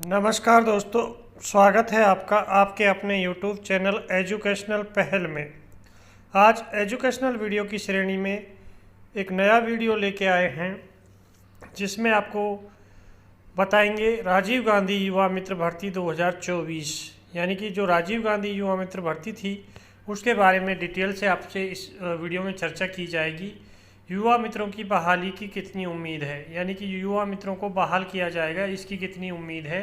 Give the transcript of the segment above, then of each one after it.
नमस्कार दोस्तों, स्वागत है आपका आपके अपने YouTube चैनल एजुकेशनल पहल में। आज एजुकेशनल वीडियो की श्रेणी में एक नया वीडियो लेके आए हैं जिसमें आपको बताएंगे राजीव गांधी युवा मित्र भर्ती 2024, यानी कि जो राजीव गांधी युवा मित्र भर्ती थी उसके बारे में डिटेल से आपसे इस वीडियो में चर्चा की जाएगी। युवा मित्रों की बहाली की कितनी उम्मीद है, यानी कि युवा मित्रों को बहाल किया जाएगा, इसकी कितनी उम्मीद है।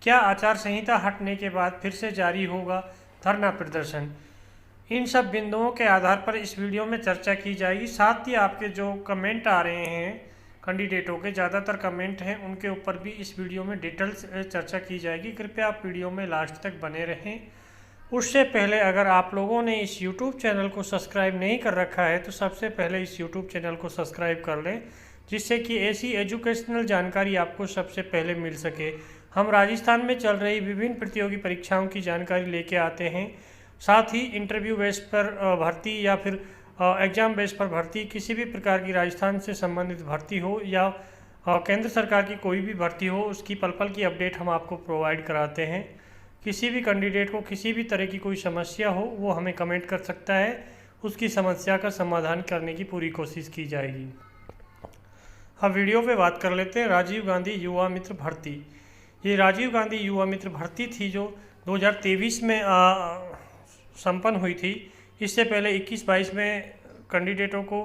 क्या आचार संहिता हटने के बाद फिर से जारी होगा धरना प्रदर्शन। इन सब बिंदुओं के आधार पर इस वीडियो में चर्चा की जाएगी। साथ ही आपके जो कमेंट आ रहे हैं कैंडिडेटों के, ज़्यादातर कमेंट हैं, उनके ऊपर भी इस वीडियो में डिटेल्स चर्चा की जाएगी। कृपया आप वीडियो में लास्ट तक बने रहें। उससे पहले अगर आप लोगों ने इस YouTube चैनल को सब्सक्राइब नहीं कर रखा है तो सबसे पहले इस YouTube चैनल को सब्सक्राइब कर लें, जिससे कि ऐसी एजुकेशनल जानकारी आपको सबसे पहले मिल सके। हम राजस्थान में चल रही विभिन्न प्रतियोगी परीक्षाओं की जानकारी लेके आते हैं। साथ ही इंटरव्यू बेस पर भर्ती या फिर एग्ज़ाम बेस पर भर्ती, किसी भी प्रकार की राजस्थान से संबंधित भर्ती हो या केंद्र सरकार की कोई भी भर्ती हो, उसकी पल पल की अपडेट हम आपको प्रोवाइड कराते हैं। किसी भी कैंडिडेट को किसी भी तरह की कोई समस्या हो वो हमें कमेंट कर सकता है, उसकी समस्या का समाधान करने की पूरी कोशिश की जाएगी। अब वीडियो पे बात कर लेते हैं राजीव गांधी युवा मित्र भर्ती। ये राजीव गांधी युवा मित्र भर्ती थी जो 2023 में संपन्न हुई थी। इससे पहले 21-22 में कैंडिडेटों को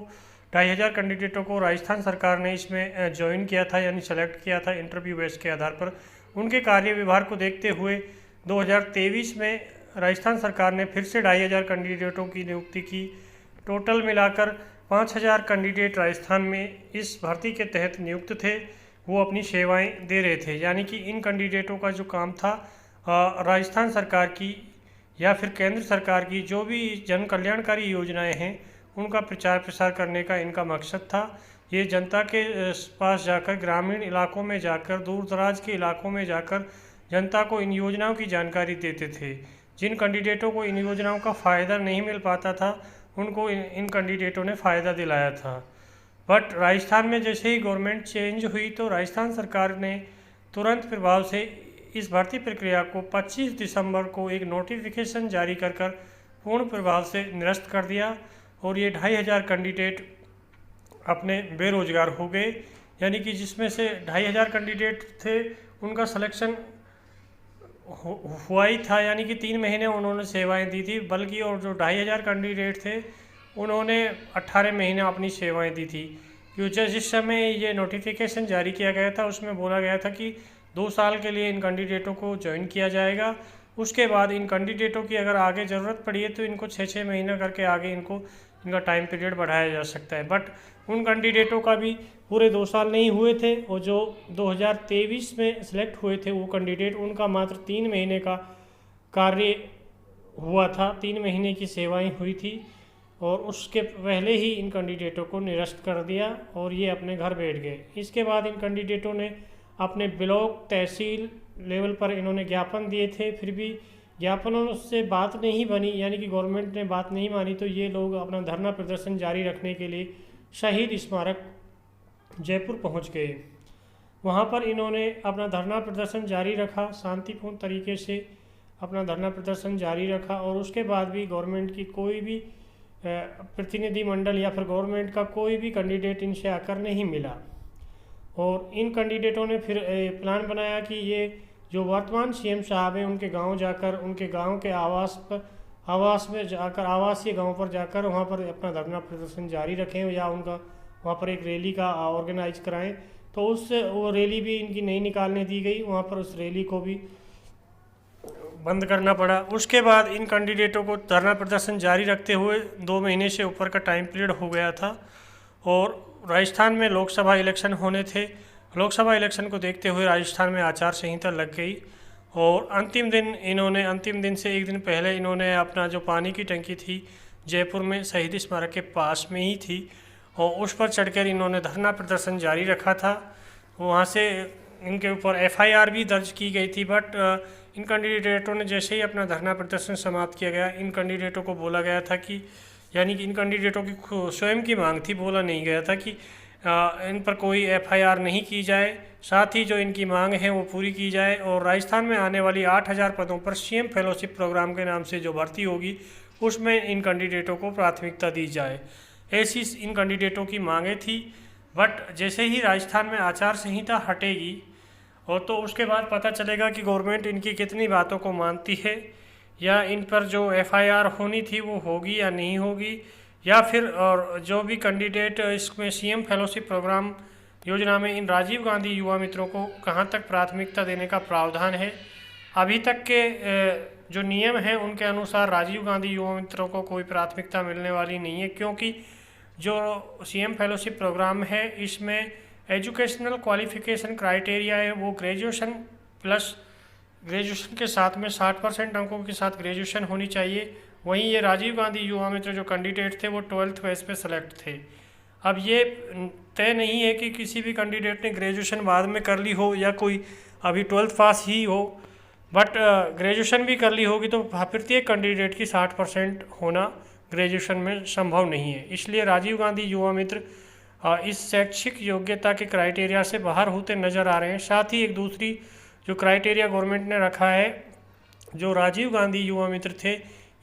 2500 कैंडिडेटों को राजस्थान सरकार ने इसमें ज्वाइन किया था, यानी सेलेक्ट किया था इंटरव्यू बेस के आधार पर। उनके कार्य विभाग को देखते हुए 2023 में राजस्थान सरकार ने फिर से 2500 कैंडिडेटों की नियुक्ति की। टोटल मिलाकर 5000 कैंडिडेट राजस्थान में इस भर्ती के तहत नियुक्त थे, वो अपनी सेवाएं दे रहे थे। यानी कि इन कैंडिडेटों का जो काम था राजस्थान सरकार की या फिर केंद्र सरकार की जो भी जन कल्याणकारी योजनाएं हैं उनका प्रचार प्रसार करने का इनका मकसद था। ये जनता के पास जाकर, ग्रामीण इलाकों में जाकर, दूर दराज के इलाकों में जाकर जनता को इन योजनाओं की जानकारी देते थे। जिन कैंडिडेटों को इन योजनाओं का फ़ायदा नहीं मिल पाता था उनको इन कैंडिडेटों ने फ़ायदा दिलाया था। बट राजस्थान में जैसे ही गवर्नमेंट चेंज हुई तो राजस्थान सरकार ने तुरंत प्रभाव से इस भर्ती प्रक्रिया को 25 दिसंबर को एक नोटिफिकेशन जारी कर पूर्ण प्रभाव से निरस्त कर दिया और ये 2500 कैंडिडेट अपने बेरोजगार हो गए। यानी कि जिसमें से 2500 कैंडिडेट थे उनका सिलेक्शन हुआ ही था, यानी कि 3 महीने उन्होंने सेवाएं दी थी, बल्कि और जो 2500 कैंडिडेट थे उन्होंने 18 महीने अपनी सेवाएं दी थी। क्योंकि जिस समय ये नोटिफिकेशन जारी किया गया था उसमें बोला गया था कि 2 साल के लिए इन कैंडिडेटों को ज्वाइन किया जाएगा। उसके बाद इन कैंडिडेटों की अगर आगे ज़रूरत पड़ी है तो इनको 6-6 महीना करके आगे इनका टाइम पीरियड बढ़ाया जा सकता है। बट उन कैंडिडेटों का भी पूरे 2 साल नहीं हुए थे और जो 2023 में सिलेक्ट हुए थे वो कैंडिडेट, उनका मात्र 3 महीने का कार्य हुआ था, 3 महीने की सेवाएं हुई थी और उसके पहले ही इन कैंडिडेटों को निरस्त कर दिया और ये अपने घर बैठ गए। इसके बाद इन कैंडिडेटों ने अपने ब्लॉक तहसील लेवल पर इन्होंने ज्ञापन दिए थे, फिर भी ज्ञापनों से बात नहीं बनी, यानी कि गवर्नमेंट ने बात नहीं मानी, तो ये लोग अपना धरना प्रदर्शन जारी रखने के लिए शहीद स्मारक जयपुर पहुंच गए। वहां पर इन्होंने अपना धरना प्रदर्शन जारी रखा, शांतिपूर्ण तरीके से अपना धरना प्रदर्शन जारी रखा और उसके बाद भी गवर्नमेंट की कोई भी प्रतिनिधिमंडल या फिर गवर्नमेंट का कोई भी कैंडिडेट इनसे आकर नहीं मिला। और इन कैंडिडेटों ने फिर प्लान बनाया कि ये जो वर्तमान सीएम साहब हैं उनके गांव जाकर, उनके गांव के आवास में जाकर, आवासीय गांव पर जाकर वहां पर अपना धरना प्रदर्शन जारी रखें या उनका वहां पर एक रैली का ऑर्गेनाइज कराएं। तो वो रैली भी इनकी नहीं निकालने दी गई, वहां पर उस रैली को भी बंद करना पड़ा। उसके बाद इन कैंडिडेटों को धरना प्रदर्शन जारी रखते हुए 2 महीने से ऊपर का टाइम पीरियड हो गया था और राजस्थान में लोकसभा इलेक्शन होने थे। लोकसभा इलेक्शन को देखते हुए राजस्थान में आचार संहिता लग गई और अंतिम दिन से एक दिन पहले इन्होंने अपना जो पानी की टंकी थी जयपुर में शहीद स्मारक के पास में ही थी और उस पर चढ़कर इन्होंने धरना प्रदर्शन जारी रखा था। वहाँ से इनके ऊपर एफआईआर भी दर्ज की गई थी। बट इन कैंडिडेटों ने जैसे ही अपना धरना प्रदर्शन समाप्त किया गया, इन कैंडिडेटों को बोला गया था कि, यानी कि इन कैंडिडेटों की स्वयं की मांग थी, बोला नहीं गया था कि इन पर कोई एफआईआर नहीं की जाए, साथ ही जो इनकी मांग है वो पूरी की जाए और राजस्थान में आने वाली 8000 पदों पर सीएम फेलोशिप प्रोग्राम के नाम से जो भर्ती होगी उसमें इन कैंडिडेटों को प्राथमिकता दी जाए, ऐसी इन कैंडिडेटों की मांगें थी। बट जैसे ही राजस्थान में आचार संहिता हटेगी और तो उसके बाद पता चलेगा कि गवर्नमेंट इनकी कितनी बातों को मानती है, या इन पर जो एफआईआर होनी थी वो होगी या नहीं होगी, या फिर और जो भी कैंडिडेट इसमें सीएम फेलोशिप प्रोग्राम योजना में इन राजीव गांधी युवा मित्रों को कहां तक प्राथमिकता देने का प्रावधान है। अभी तक के जो नियम हैं उनके अनुसार राजीव गांधी युवा मित्रों को कोई प्राथमिकता मिलने वाली नहीं है, क्योंकि जो सीएम फेलोशिप प्रोग्राम है इसमें एजुकेशनल क्वालिफिकेशन क्राइटेरिया है वो ग्रेजुएशन प्लस ग्रेजुएशन के साथ में 60% अंकों के साथ ग्रेजुएशन होनी चाहिए। वहीं ये राजीव गांधी युवा मित्र जो कैंडिडेट थे वो 12th बेस पे सेलेक्ट थे। अब ये तय नहीं है कि किसी भी कैंडिडेट ने ग्रेजुएशन बाद में कर ली हो या कोई अभी 12th पास ही हो, बट ग्रेजुएशन भी कर ली होगी तो प्रत्येक कैंडिडेट की 60% होना ग्रेजुएशन में संभव नहीं है। इसलिए राजीव गांधी युवा मित्र इस शैक्षिक योग्यता के क्राइटेरिया से बाहर होते नज़र आ रहे हैं। साथ ही एक दूसरी जो क्राइटेरिया गवर्नमेंट ने रखा है, जो राजीव गांधी युवा मित्र थे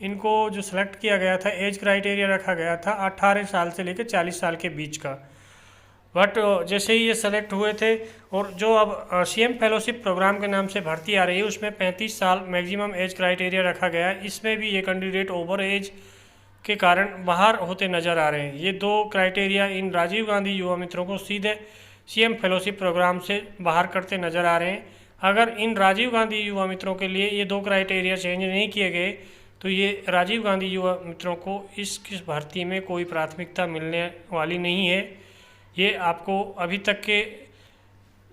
इनको जो सेलेक्ट किया गया था एज क्राइटेरिया रखा गया था 18 साल से लेकर 40 साल के बीच का। बट जैसे ही ये सेलेक्ट हुए थे और जो अब सीएम फेलोशिप प्रोग्राम के नाम से भर्ती आ रही है उसमें 35 साल मैक्सिमम एज क्राइटेरिया रखा गया है। इसमें भी ये कैंडिडेट ओवर एज के कारण बाहर होते नज़र आ रहे हैं। ये दो क्राइटेरिया इन राजीव गांधी युवा मित्रों को सीधे सीएम फेलोशिप प्रोग्राम से बाहर करते नज़र आ रहे हैं। अगर इन राजीव गांधी युवा मित्रों के लिए ये दो क्राइटेरिया चेंज नहीं किए गए तो ये राजीव गांधी युवा मित्रों को इस भर्ती में कोई प्राथमिकता मिलने वाली नहीं है। ये आपको अभी तक के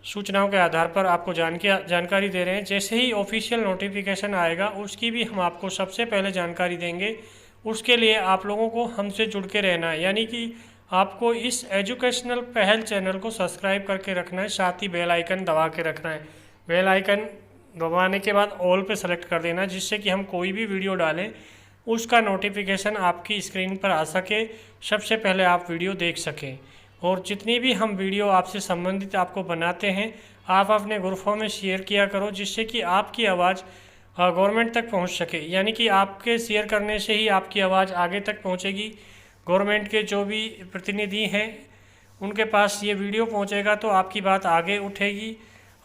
सूचनाओं के आधार पर आपको जानकारी दे रहे हैं। जैसे ही ऑफिशियल नोटिफिकेशन आएगा उसकी भी हम आपको सबसे पहले जानकारी देंगे। उसके लिए आप लोगों को हमसे जुड़ के रहना है, यानी कि आपको इस एजुकेशनल पहल चैनल को सब्सक्राइब करके रखना है, साथ ही बेल आइकन दबा के रखना है। बेल आइकन दबाने के बाद ऑल पे सेलेक्ट कर देना, जिससे कि हम कोई भी वीडियो डालें उसका नोटिफिकेशन आपकी स्क्रीन पर आ सके, सबसे पहले आप वीडियो देख सकें। और जितनी भी हम वीडियो आपसे संबंधित आपको बनाते हैं आप अपने ग्रुपों में शेयर किया करो, जिससे कि आपकी आवाज़ गवर्नमेंट तक पहुंच सके। यानी कि आपके शेयर करने से ही आपकी आवाज़ आगे तक पहुंचेगी। गवर्नमेंट के जो भी प्रतिनिधि हैं उनके पास ये वीडियो पहुंचेगा तो आपकी बात आगे उठेगी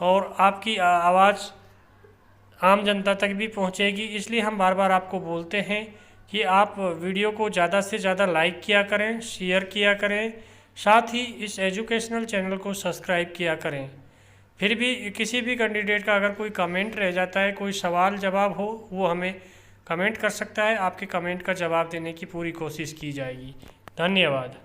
और आपकी आवाज़ आम जनता तक भी पहुंचेगी। इसलिए हम बार बार आपको बोलते हैं कि आप वीडियो को ज़्यादा से ज़्यादा लाइक किया करें, शेयर किया करें, साथ ही इस एजुकेशनल चैनल को सब्सक्राइब किया करें। फिर भी किसी भी कैंडिडेट का अगर कोई कमेंट रह जाता है, कोई सवाल जवाब हो, वो हमें कमेंट कर सकता है। आपके कमेंट का जवाब देने की पूरी कोशिश की जाएगी। धन्यवाद।